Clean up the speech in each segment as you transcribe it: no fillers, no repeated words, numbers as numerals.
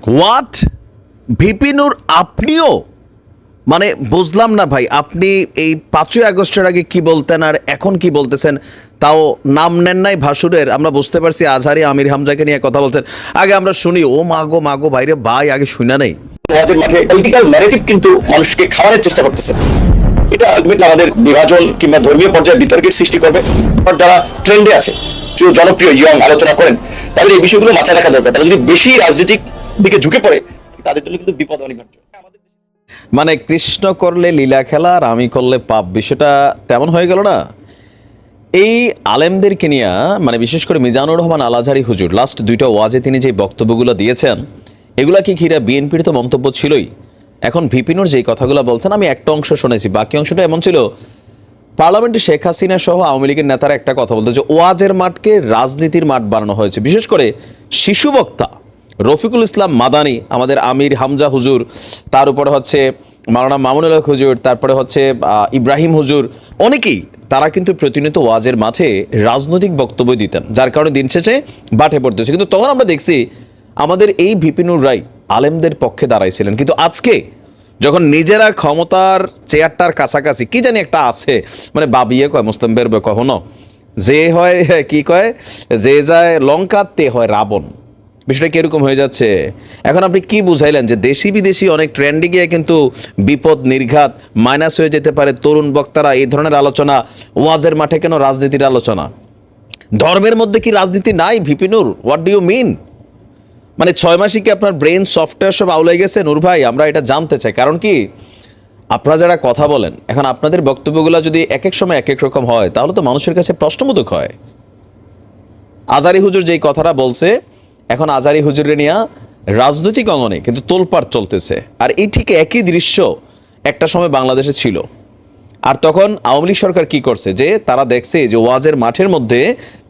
What? VP নূর আপনিও? মানে বুঝলাম না ভাই, আপনি এই 5ই আগস্টের আগে কি বলতেন আর এখন কি বলতেছেন? তাও নাম নেন নাই ভাসুরের। আমরা বুঝতে পারছি আজহারি আমির হামজাকে নিয়ে কথা বলছেন। আগে আমরা শুনি, ও মাগো মাগো ভাইরে ভাই, আগে শুনা নেই। ওয়াজের মাঠে পলিটিক্যাল ন্যারেটিভ কিন্তু মানুষকে খাওয়ানোর চেষ্টা করতেছে। এটা আলটিমেটলি আমাদের বিভাজন কিংবা ধর্মীয় পর্যায়ে বিতর্কের সৃষ্টি করবে। যারা ট্রেন্ডে আছে, জনপ্রিয় ইয়ং আলোচনা করেন, তাদের এই বিষয়গুলো মাথায় রাখা দরকার। তারা যদি বেশি রাজনৈতিক দিকে ঝুঁকে পড়ে, তাদের জন্য কিন্তু বিপদ অনিবার্য। মানে কৃষ্ণ করলে লীলা খেলা আর আমি করলে পাপ, বিষয়টা তেমন হয়ে গেল না? এই আলেমদেরকে নিয়ে, মানে বিশেষ করে মিজানুর রহমান আল আজহারি হুজুর লাস্ট 2টা ওয়াজে তিনি যে বক্তব্যগুলো দিয়েছেন, এগুলাকে ঘিরে বিএনপির তো মন্তব্য ছিলই। এখন ভিপি নূর যেই কথাগুলো বলছেন, আমি একটা অংশ শুনেছি, বাকি অংশটা এমন ছিল, পার্লামেন্টে শেখ হাসিনা সহ আওয়ামী লীগের নেতারা একটা কথা বলতে যে ওয়াজের মাঠকে রাজনীতির মাঠ বানানো হয়েছে। বিশেষ করে শিশু বক্তা রফিকুল ইসলাম মাদানি, আমাদের আমির হামজা হুজুর, তার উপরে হচ্ছে মাওলানা মামুনুল হক হুজুর, তারপরে হচ্ছে ইব্রাহিম হুজুর, অনেকেই তারা কিন্তু প্রতিনিয়ত ওয়াজের মাঠে রাজনৈতিক বক্তব্য দিতেন, যার কারণে দিন শেষে বাটে পড়তেছে। কিন্তু তখন আমরা দেখছি আমাদের এই ভিপি নূর রায় আলেমদের পক্ষে দাঁড়াইছিলেন। কিন্তু আজকে যখন নিজেরা ক্ষমতার চেয়ারটার কাছাকাছি, কি জানি একটা আছে, মানে বাবিয়ে কয় মুস্তাম্বের কখনো যে হয় কি কয়, যে যায় লঙ্কা তে হয় রাবণ, বিষয়টা কিরকম হয়ে যাচ্ছে। এখন আপনি কি বুঝাইলেন যে দেশি বিদেশি অনেক ট্রেন্ডে গিয়ে কিন্তু বিপদ নির্ঘাত মাইনাস হয়ে যেতে পারে তরুণ বক্তারা এই ধরনের আলোচনা? ওয়াজের মাঠে কেন রাজনীতির আলোচনা? ধর্মের মধ্যে কি রাজনীতি নাই VP Nur? What do you mean? মানে 6 মাসে কি আপনার ব্রেন সফটওয়্যার সব আউলে গেছে? নূর ভাই, আমরা এটা জানতে চাই। কারণ কি, আপনারা যারা কথা বলেন, এখন আপনাদের বক্তব্যগুলো যদি এক এক সময় এক এক রকম হয়, তাহলে তো মানুষের কাছে প্রশ্নবোধক হয়। আজহারি হুজুর যেই কথাটা বলছে, এখন আজহারি হুজুরের নিয়ে রাজনৈতিক অঙ্গনে কিন্তু তোলপাড় চলতেছে। আর এই ঠিক একই দৃশ্য একটা সময় বাংলাদেশে ছিল। আর তখন আওয়ামী লীগ সরকার কি করছে, যে তারা দেখছে যে ওয়াজের মাঠের মধ্যে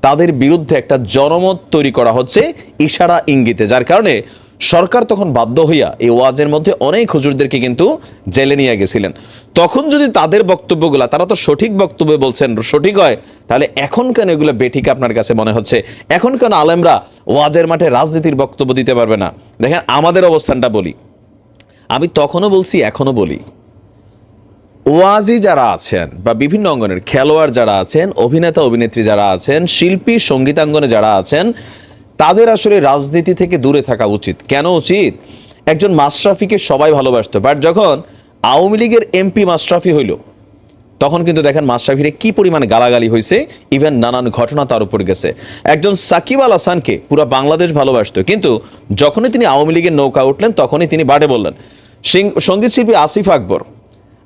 তাদের বিরুদ্ধে একটা জনমত তৈরি করা হচ্ছে ইশারা ইঙ্গিতে, যার কারণে সরকার তখন বাধ্য হইয়া এই ওয়াজের মধ্যে অনেক হুজুরদেরকে কিন্তু জেলে নিয়ে গেছিলেন। তখন যদি তাদের বক্তব্যগুলা, তারা তো সঠিক বক্তব্য বলছেন, সঠিক হয়, তাহলে এখন কেন এগুলো বেঠিক আপনার কাছে মনে হচ্ছে? এখন কেন আলেমরা ওয়াজের মাঠে রাজনীতির বক্তব্য দিতে পারবে না? দেখেন আমাদের অবস্থানটা বলি, আমি তখনও বলছি এখনো বলি, ওয়াজি যারা আছেন বা বিভিন্ন অঙ্গনের খেলোয়াড় যারা আছেন, অভিনেতা অভিনেত্রী যারা আছেন, শিল্পী সঙ্গীতাঙ্গনে যারা আছেন, তাদের আসলে রাজনীতি থেকে দূরে থাকা উচিত। কেন উচিত? একজন মাশরাফিকে সবাই ভালোবাসতো, বাট যখন আওয়ামী লীগের এমপি মাশরাফি হইল, তখন কিন্তু দেখেন মাশরাফিরে কি পরিমাণে গালাগালি হয়েছে, ইভেন নানান ঘটনা তার উপর গেছে। একজন সাকিব আল হাসানকে পুরো বাংলাদেশ ভালোবাসতো, কিন্তু যখনই তিনি আওয়ামী লীগের নৌকা উঠলেন, তখনই তিনি বাড়ে বললেন। সঙ্গীত শিল্পী আসিফ আকবর,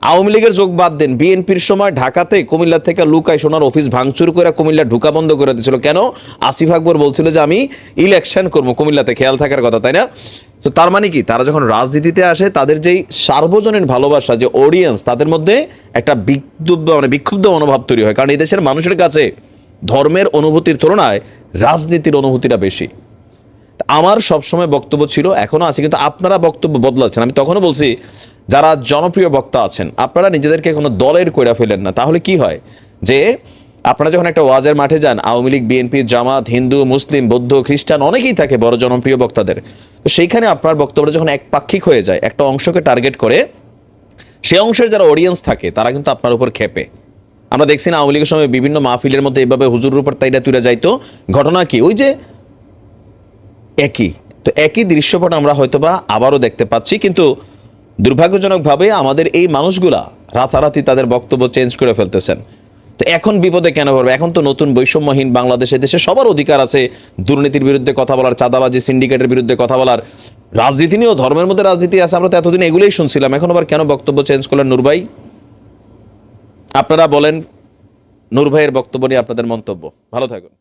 আওয়ামী লীগের যোগ বাদ দেন, বিএনপির সময় ঢাকাতে কুমিল্লা থেকে লুকায় সোনার অফিস ভাঙচুর করে কুমিল্লা ঢুকা বন্ধ করে দিয়েছিল। কেন? আসিফ আকবর বলছিল যে আমি ইলেকশন করবো কুমিল্লাতে, খেয়াল থাকার কথা, তাই না? তো তার মানে কি, তারা যখন রাজনীতিতে আসে, তাদের যেই সার্বজনীন ভালোবাসা, যে অডিয়েন্স, তাদের মধ্যে একটা বিক্ষুব্ধ মনোভাব তৈরি হয়। কারণ এই দেশের মানুষের কাছে ধর্মের অনুভূতির তুলনায় রাজনীতির অনুভূতিটা বেশি। আমার সবসময় বক্তব্য ছিল, এখনো আছে, কিন্তু আপনারা বক্তব্য বদলাচ্ছেন। আমি তখনও বলছি, যারা জনপ্রিয় বক্তা আছেন, আপনারা নিজেদেরকে কোনো দলের কইরা ফেলেন না। তাহলে কি হয়, যে আপনারা যখন একটা ওয়াজের মাঠে যান, আওয়ামী লীগ, বিএনপি, জামাত, হিন্দু, মুসলিম, বৌদ্ধ, খ্রিস্টান অনেকেই থাকে বড় জনপ্রিয় বক্তাদের। তো সেইখানে আপনার বক্তব্যটা যখন একপাক্ষিক হয়ে যায়, একটা অংশকে টার্গেট করে, সে অংশের যারা অডিয়েন্স থাকে তারা কিন্তু আপনার উপর খেপে। আমরা দেখছি না, আওয়ামী লীগের সময় বিভিন্ন মাহফিলের মধ্যে এভাবে হুজুরের উপর তাইরা তুলে যাইতো। ঘটনা কি, ওই যে একই দৃশ্যপট আমরা হয়তোবা আবারও দেখতে পাচ্ছি। কিন্তু দুর্ভাগ্যজনকভাবে আমাদের এই মানুষগুলা রাতারাতি তাদের বক্তব্য চেঞ্জ করে ফেলতেছেন। তো এখন বিপদে কেন পড়বে? এখন তো নতুন বৈষম্যহীন বাংলাদেশে, দেশে সবার অধিকার আছে দুর্নীতির বিরুদ্ধে কথা বলার, চাঁদাবাজি, সিন্ডিকেটের বিরুদ্ধে কথা বলার। রাজনীতি নিয়েও ধর্মের মধ্যে রাজনীতি আছে, আমরা তো এতদিন এগুলোই শুনছিলাম। এখন আবার কেন বক্তব্য চেঞ্জ করলেন নূর ভাই? আপনারা বলেন, নূর ভাইয়ের বক্তব্য নিয়ে আপনাদের মন্তব্য। ভালো থাকুন।